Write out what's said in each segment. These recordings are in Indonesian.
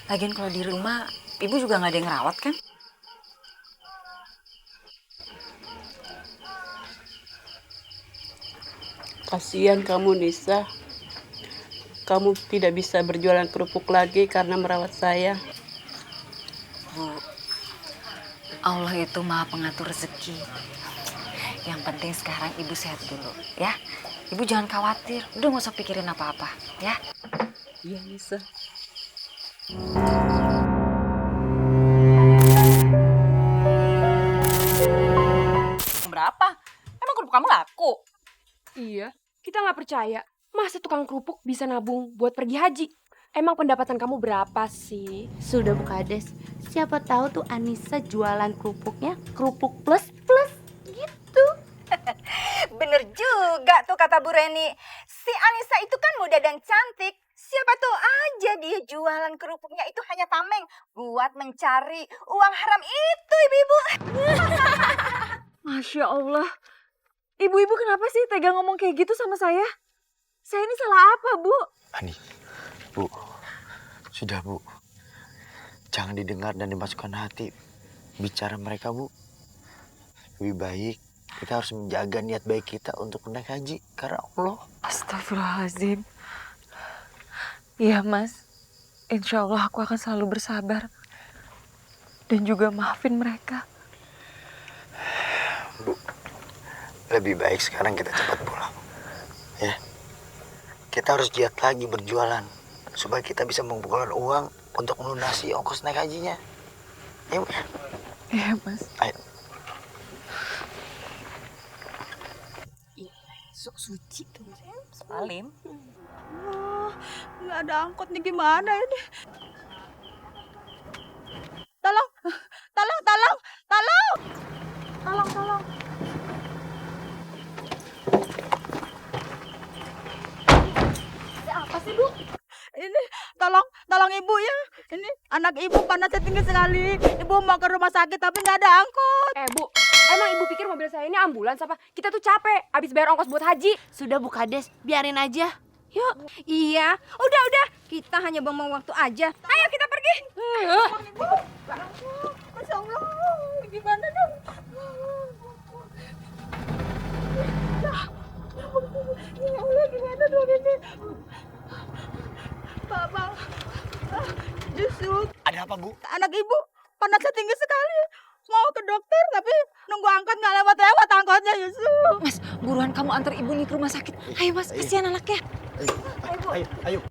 Lagian kalau di rumah, ibu juga nggak ada yang ngerawat kan? Kasihan kamu, Nisa. Kamu tidak bisa berjualan kerupuk lagi karena merawat saya. Bu, Allah itu maha pengatur rezeki. Yang penting sekarang ibu sehat dulu, ya. Ibu jangan khawatir, udah nggak usah pikirin apa-apa, ya. Iya, Nisa. Berapa? Emang kerupuk kamu laku? Iya, kita nggak percaya. Masa tukang kerupuk bisa nabung buat pergi haji? Emang pendapatan kamu berapa sih? Sudah Bu Kades, siapa tahu tuh Anissa jualan kerupuknya kerupuk plus plus gitu. Bener juga tuh kata Bu Reni. Si Anissa itu kan muda dan cantik. Siapa tahu aja dia jualan kerupuknya itu hanya tameng buat mencari uang haram itu, ibu-ibu. Masya Allah. Ibu-ibu kenapa sih tega ngomong kayak gitu sama saya? Saya ini salah apa, Bu? Ani, Bu, sudah Bu. Jangan didengar dan dimasukkan hati bicara mereka, Bu. Lebih baik kita harus menjaga niat baik kita untuk naik haji karena Allah. Astagfirullahaladzim. Iya, Mas. Insya Allah aku akan selalu bersabar. Dan juga maafin mereka. Bu, lebih baik sekarang kita cepat pulang. Ya. Kita harus giat lagi berjualan supaya kita bisa mengumpulkan uang untuk melunasi ongkos naik hajinya. Ya, Bu. Iya, Mas. Ayo. Sok suci tuh. Salim. Nggak ada angkot nih, gimana ini? Tolong, tolong, tolong, tolong. Tolong, tolong. Ada apa sih, Bu? Ini, tolong ibu ya. Ini anak ibu panasnya tinggi sekali. Ibu mau ke rumah sakit tapi nggak ada angkot. Bu, emang ibu pikir mobil saya ini ambulans apa? Kita tuh capek, abis bayar ongkos buat haji. Sudah Bu Kades, biarin aja. Yuk, iya. Udah. Kita hanya buang waktu aja. Ayo kita pergi. Ibu. Masya Allah, gimana dong? Ya Allah, gimana dong ini? Bapak, Yusuf, Ada apa, Bu? anak ibu panasnya tinggi sekali. Mau ke dokter tapi nunggu angkot nggak lewat-lewat angkotnya, Yusuf. Mas, buruan kamu antar ibu nih ke rumah sakit. Ayo, Mas, kasihan anaknya. Ayo.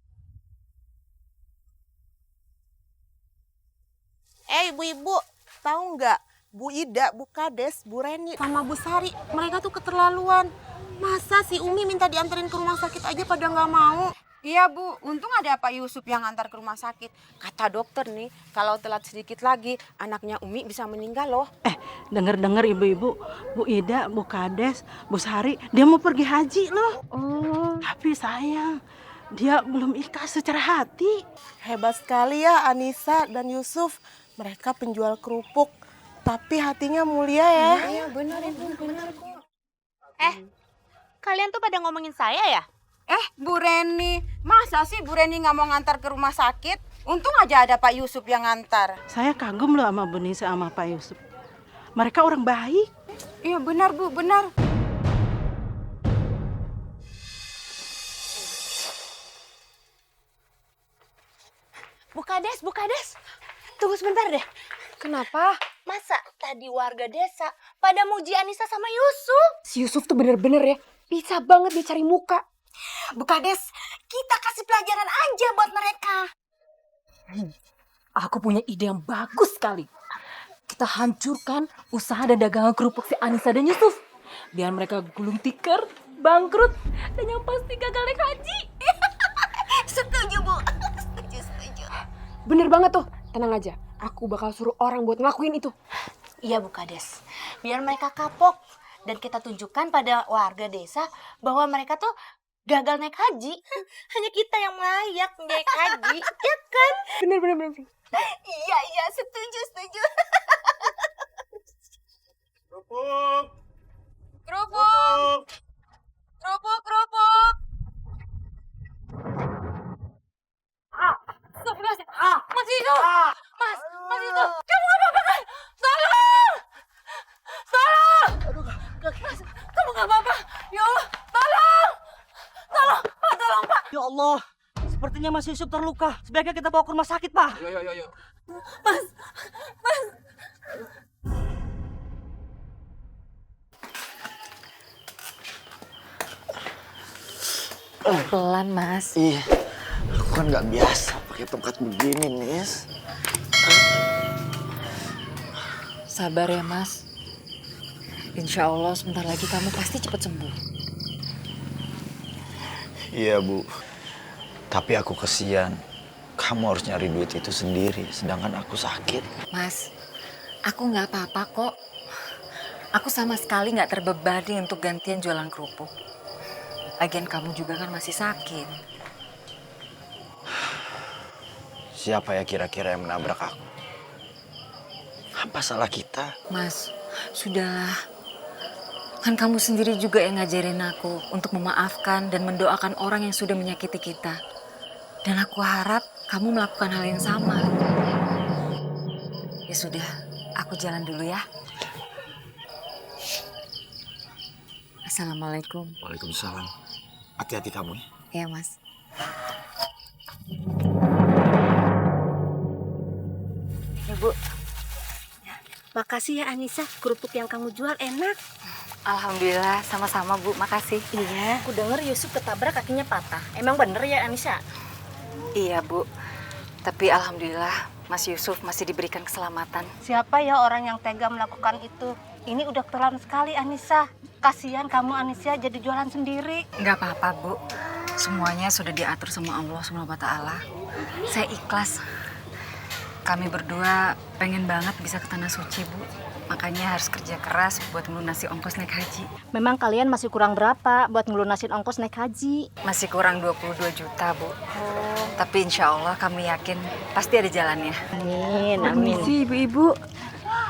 Ibu-ibu, tahu nggak? Bu Ida, Bu Kades, Bu Reni, sama Bu Sari, mereka tuh keterlaluan. Masa si Umi minta dianterin ke rumah sakit aja pada nggak mau? Iya Bu, untung ada Pak Yusuf yang antar ke rumah sakit. Kata dokter nih, kalau telat sedikit lagi anaknya Umi bisa meninggal loh. Dengar-dengar ibu-ibu, Bu Ida, Bu Kades, Bu Sari, dia mau pergi haji loh. Tapi sayang, dia belum ikhlas secara hati. Hebat sekali ya Anissa dan Yusuf. Mereka penjual kerupuk, tapi hatinya mulia ya. Iya benar Ibu, benar kok. Kalian tuh pada ngomongin saya ya? Bu Reni, masa sih Bu Reni nggak mau ngantar ke rumah sakit? Untung aja ada Pak Yusuf yang ngantar. Saya kagum loh sama Bu Nisa sama Pak Yusuf. Mereka orang baik. Iya benar Bu, benar. Bu Kades. Tunggu sebentar deh. Kenapa? Masa tadi warga desa pada muji Anissa sama Yusuf? Si Yusuf tuh bener-bener ya, bisa banget dia cari muka. Bu Kades, kita kasih pelajaran aja buat mereka. Aku punya ide yang bagus sekali. Kita hancurkan usaha dan dagangan kerupuk si Anissa dan Yusuf. Biar mereka gulung tikar, bangkrut, dan yang pasti gagal naik haji. Setuju, Bu. Setuju. Bener banget tuh, tenang aja. Aku bakal suruh orang buat ngelakuin itu. Iya Bu Kades, biar mereka kapok. Dan kita tunjukkan pada warga desa bahwa mereka tuh gagal naik haji. Hanya kita yang layak naik haji, ya kan? Bener. Iya, setuju. Kerupuk. Mas Yusuf, Allah, sepertinya Mas Yusuf terluka. Sebaiknya kita bawa ke rumah sakit, Pak. Yo. Pelan, Mas. Iya, aku kan nggak biasa pakai tongkat begini, Nis. Sabar ya, Mas. Insya Allah sebentar lagi kamu pasti cepat sembuh. Iya, Bu. Tapi aku kesian. Kamu harus nyari duit itu sendiri, sedangkan aku sakit. Mas, aku nggak apa-apa kok. Aku sama sekali nggak terbebani untuk gantian jualan kerupuk. Lagian kamu juga kan masih sakit. Siapa ya kira-kira yang menabrak aku? Apa salah kita? Mas, sudahlah. Kan kamu sendiri juga yang ngajarin aku untuk memaafkan dan mendoakan orang yang sudah menyakiti kita. Dan aku harap kamu melakukan hal yang sama. Ya sudah, aku jalan dulu ya. Assalamualaikum. Waalaikumsalam. Hati-hati kamu ya. Ya, Mas. Ibu, makasih ya Anissa, kerupuk yang kamu jual enak. Alhamdulillah, sama-sama Bu, makasih. Iya, aku denger Yusuf ketabrak kakinya patah. Emang bener ya Anissa? Iya Bu, tapi alhamdulillah Mas Yusuf masih diberikan keselamatan. Siapa ya orang yang tega melakukan itu? Ini udah keterlaluan sekali Anissa. Kasihan kamu Anissa jadi jualan sendiri. Nggak apa-apa Bu, semuanya sudah diatur sama Allah Subhanahu wa Ta'ala. Saya ikhlas. Kami berdua pengen banget bisa ke Tanah Suci Bu. Makanya harus kerja keras buat melunasi ongkos naik haji. Memang kalian masih kurang berapa buat ngelunasin ongkos naik haji? Masih kurang 22 juta Bu. Tapi insya Allah kami yakin pasti ada jalannya. Amin, amin. Permisi ibu-ibu,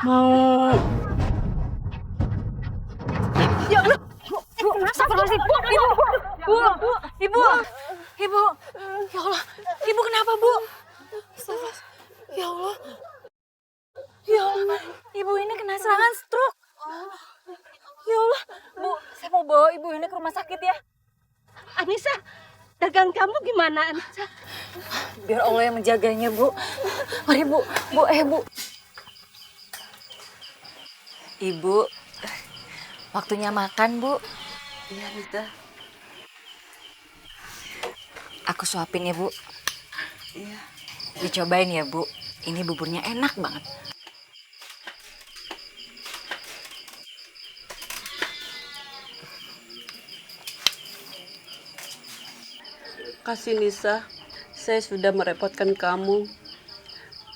mau Ibu, ya Allah, Ibu kenapa Bu? Ya Allah, ya Allah, Ibu ini kena serangan stroke. Ya Allah, Bu, saya mau bawa Ibu ini ke rumah sakit ya. Anissa, dagang kamu gimana Anissa? Biar Allah yang menjaganya Bu. Mari Bu, Bu. Ibu, waktunya makan Bu. Iya Rita. Aku suapin ya Bu. Iya. Dicobain ya Bu. Ini buburnya enak banget. kasih Nisa, saya sudah merepotkan kamu.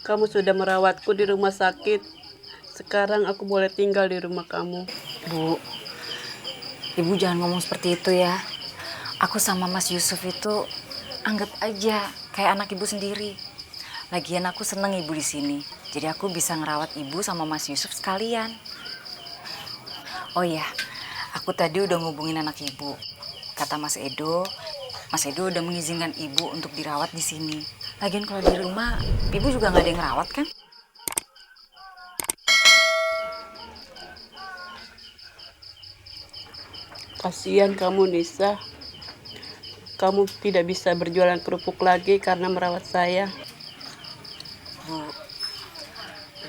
Kamu sudah merawatku di rumah sakit. Sekarang aku boleh tinggal di rumah kamu. Bu, Ibu jangan ngomong seperti itu ya. Aku sama Mas Yusuf itu anggap aja kayak anak Ibu sendiri. Lagian aku seneng Ibu di sini. Jadi aku bisa ngerawat Ibu sama Mas Yusuf sekalian. Oh iya, aku tadi udah ngubungin anak Ibu. Kata Mas Edo udah mengizinkan Ibu untuk dirawat di sini. Lagian kalau di rumah, Ibu juga nggak ada yang ngerawat kan? Kasihan kamu Nisa. Kamu tidak bisa berjualan kerupuk lagi karena merawat saya. Bu,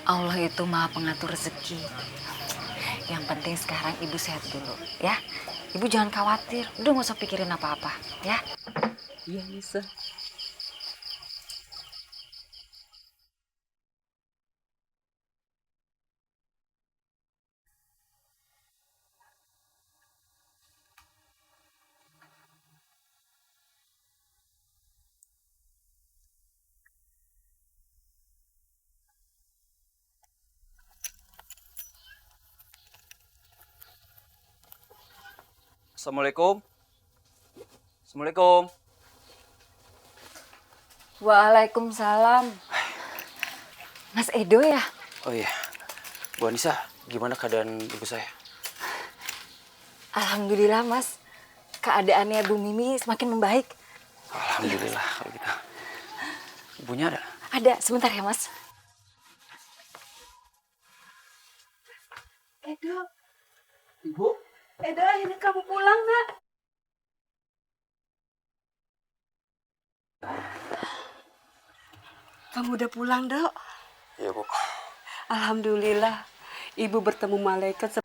Allah itu maha pengatur rezeki. Yang penting sekarang Ibu sehat dulu, ya. Ibu jangan khawatir, udah nggak usah pikirin apa-apa, ya. Iya Nisa. Assalamualaikum. Assalamualaikum. Waalaikumsalam. Mas Edo ya? Oh iya. Bu Anissa, gimana keadaan ibu saya? Alhamdulillah Mas, keadaannya Bu Mimi semakin membaik. Alhamdulillah kalau gitu. Ibunya ada? Ada, sebentar ya Mas. Edo, Ibu? Edo akhirnya kamu pulang nak. Kamu udah pulang, Dok? Iya, Bu. Alhamdulillah, Ibu bertemu malaikat